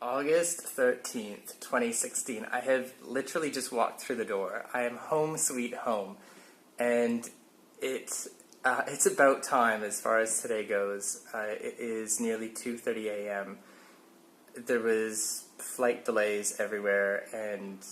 August 13th, 2016. I have literally just walked through the door. I am home sweet home. And it's about time as far as today goes. It is nearly 2:30 a.m. There was flight delays everywhere, and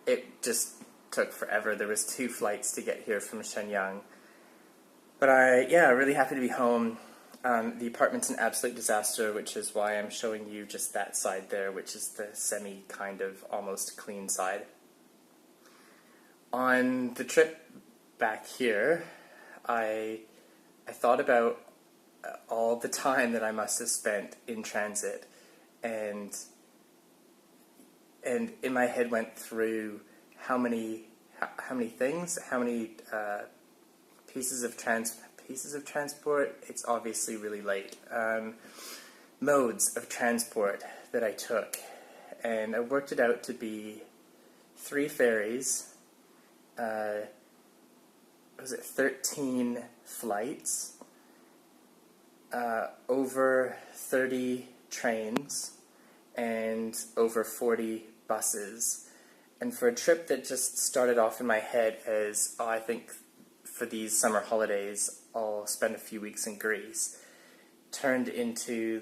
it just took forever. There was 2 flights to get here from Shenyang. But really happy to be home. The apartment's an absolute disaster, which is why I'm showing you just that side there, which is the semi kind of almost clean side. On the trip back here, I thought about all the time that I must have spent in transit, and in my head went through how many things, how many pieces of transport. It's obviously really late. Modes of transport that I took, and I worked it out to be 3 ferries. Was it 13 flights, over 30 trains, and over 40 buses. And for a trip that just started off in my head as, I think for these summer holidays I'll spend a few weeks in Greece, turned into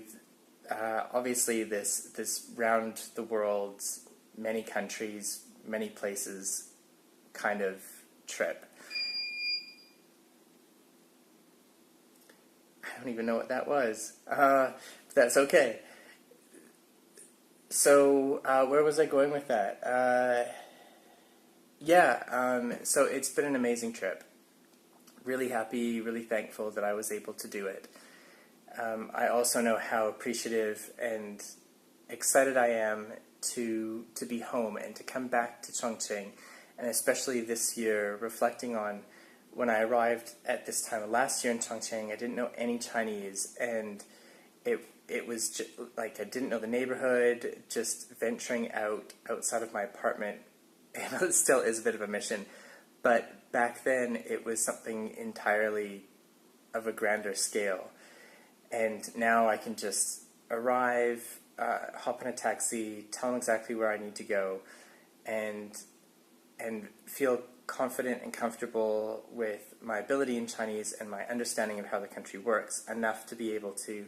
obviously this round the world, many countries, many places kind of trip. I don't even know what that was. That's okay. So, where was I going with that? So it's been an amazing trip. Really happy, really thankful that I was able to do it. I also know how appreciative and excited I am to be home and to come back to Chongqing, and especially this year, reflecting on when I arrived at this time of last year in Chongqing. I didn't know any Chinese, and it was just, like, I didn't know the neighborhood. Just venturing outside of my apartment, and it still is a bit of a mission, but back then it was something entirely of a grander scale. And now I can just arrive, hop in a taxi, tell them exactly where I need to go, and feel confident and comfortable with my ability in Chinese and my understanding of how the country works, enough to be able to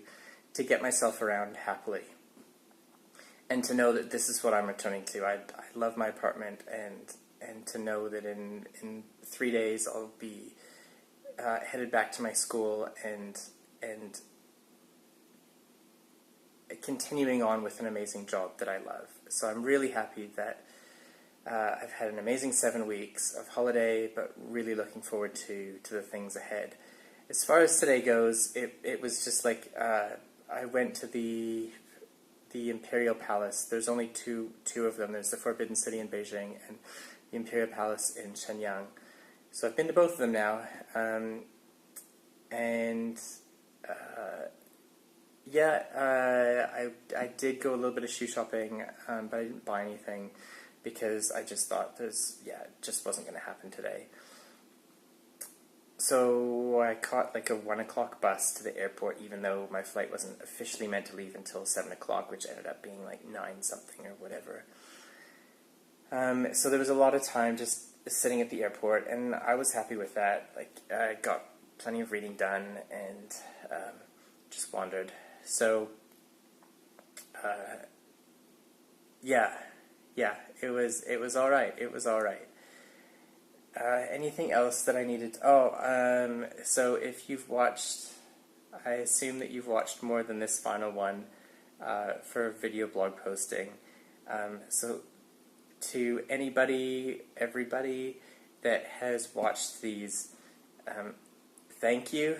get myself around happily. And to know that this is what I'm returning to. I love my apartment, and to know that in 3 days I'll be headed back to my school and continuing on with an amazing job that I love. So I'm really happy that I've had an amazing 7 weeks of holiday, but really looking forward to the things ahead. As far as today goes, it was just like I went to the Imperial Palace. There's only two of them. There's the Forbidden City in Beijing and the Imperial Palace in Shenyang. So I've been to both of them now, I did go a little bit of shoe shopping, but I didn't buy anything because I just thought it just wasn't going to happen today. So I caught like a 1 o'clock bus to the airport, even though my flight wasn't officially meant to leave until 7 o'clock, which ended up being like 9 something or whatever. So there was a lot of time just sitting at the airport, and I was happy with that. Like, I got plenty of reading done, and just wandered. So, it was all right. It was all right. Anything else that I needed? So if you've watched, I assume that you've watched more than this final one for video blog posting. So to everybody that has watched these, thank you.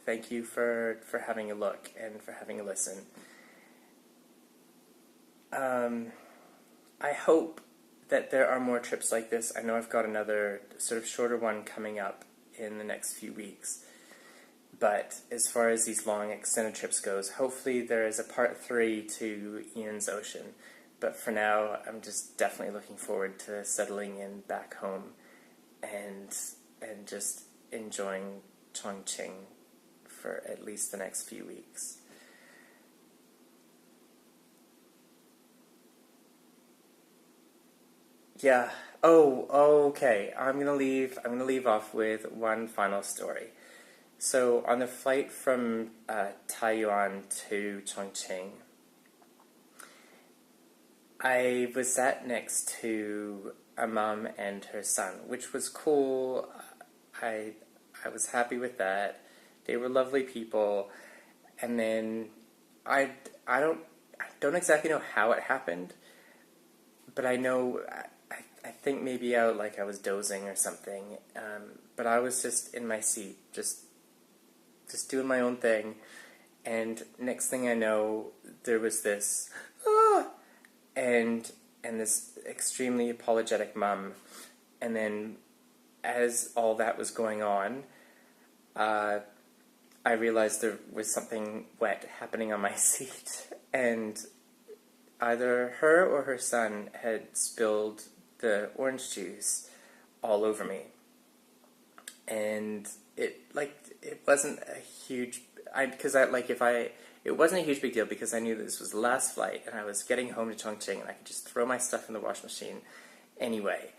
Thank you for having a look and for having a listen. I hope that there are more trips like this. I know I've got another sort of shorter one coming up in the next few weeks. But as far as these long extended trips goes, hopefully there is a part 3 to Ian's Ocean. But for now, I'm just definitely looking forward to settling in back home and just enjoying Chongqing for at least the next few weeks. Yeah. Oh, okay. I'm gonna leave off with one final story. So on the flight from Taiyuan to Chongqing, I was sat next to a mom and her son, which was cool. I I was happy with that. They were lovely people, and then I I don't exactly know how it happened, but I know I think maybe I was dozing or something. But I was just in my seat, just doing my own thing, and next thing I know, there was this ah, and this extremely apologetic mum, and then as all that was going on, uh, I realized there was something wet happening on my seat, and either her or her son had spilled the orange juice all over me, and it wasn't a huge because I like if I it wasn't a huge big deal because I knew that this was the last flight and I was getting home to Chongqing and I could just throw my stuff in the wash machine anyway.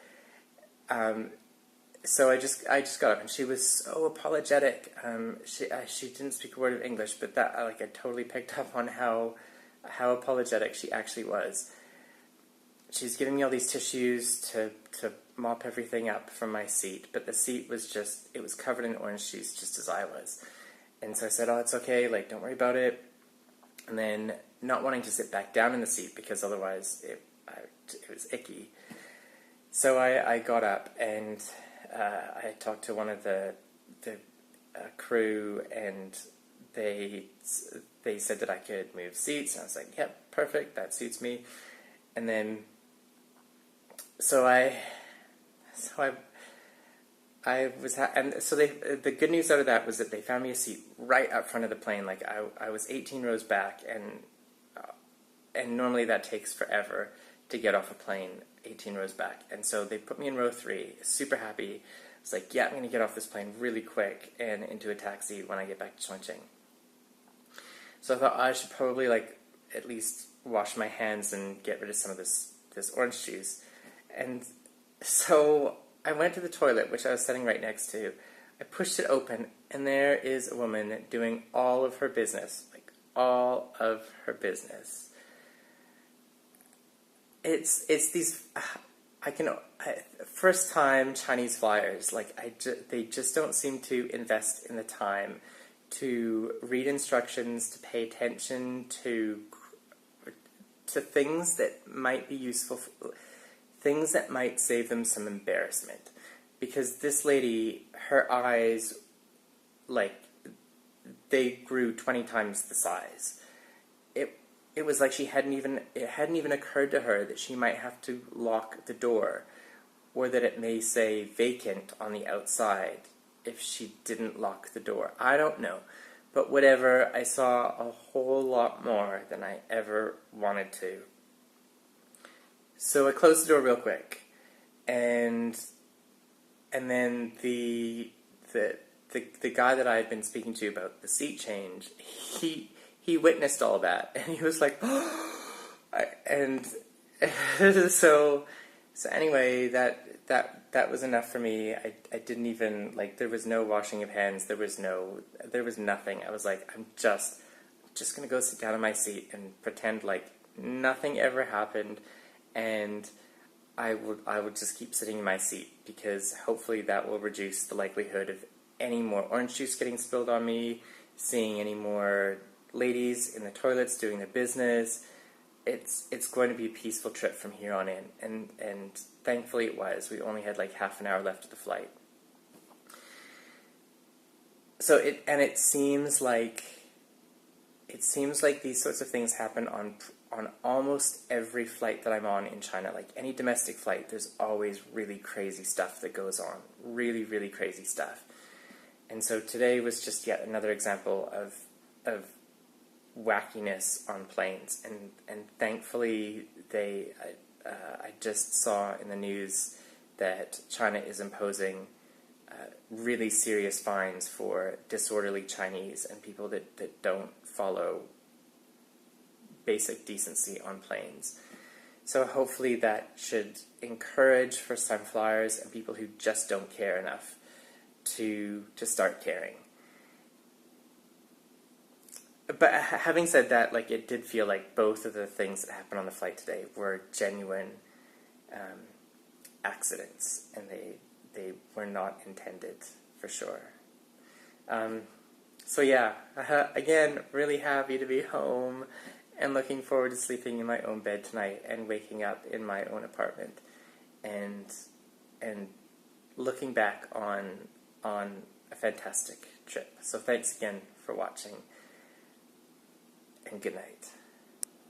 So I just got up and she was so apologetic. She didn't speak a word of English, but that I totally picked up on how apologetic she actually was. She's giving me all these tissues to mop everything up from my seat, but the seat was it was covered in orange juice just as I was. And so I said, oh, it's okay, don't worry about it. And then not wanting to sit back down in the seat because otherwise it was icky. So I got up and I talked to one of the crew, and they said that I could move seats, and I was like, yep, perfect, that suits me. And then so I was and so the good news out of that was that they found me a seat right up front of the plane. I was 18 rows back, and normally that takes forever to get off a plane 18 rows back. And so they put me in row 3, super happy. I was like, yeah, I'm going to get off this plane really quick and into a taxi when I get back to Chongqing. So I thought I should probably at least wash my hands and get rid of some of this orange juice. And so I went to the toilet, which I was sitting right next to. I pushed it open, and there is a woman doing all of her business, all of her business. It's these first time Chinese flyers, they just don't seem to invest in the time to read instructions, to pay attention to things that might be useful, things that might save them some embarrassment. Because this lady, her eyes, they grew 20 times the size. It was like it hadn't even occurred to her that she might have to lock the door, or that it may say vacant on the outside if she didn't lock the door. I don't know. But whatever, I saw a whole lot more than I ever wanted to. So I closed the door real quick, and then the guy that I had been speaking to about the seat change, he witnessed all that, and he was like, and so anyway, that was enough for me. I didn't even there was no washing of hands. There was nothing. I was like, I'm just gonna go sit down in my seat and pretend like nothing ever happened, and I would just keep sitting in my seat, because hopefully that will reduce the likelihood of any more orange juice getting spilled on me, seeing any more ladies in the toilets doing their business. It's going to be a peaceful trip from here on in, and thankfully it was. We only had half an hour left of the flight. So it seems like these sorts of things happen on almost every flight that I'm on in China. Any domestic flight, there's always really crazy stuff that goes on. Really, really crazy stuff. And so today was just yet another example of wackiness on planes, and thankfully I just saw in the news that China is imposing really serious fines for disorderly Chinese and people that don't follow basic decency on planes. So hopefully that should encourage for sunflowers and people who just don't care enough to start caring. But having said that, like, it did feel like both of the things that happened on the flight today were genuine accidents, and they were not intended, for sure. So yeah, again, really happy to be home and looking forward to sleeping in my own bed tonight and waking up in my own apartment and looking back on a fantastic trip. So thanks again for watching, and good night.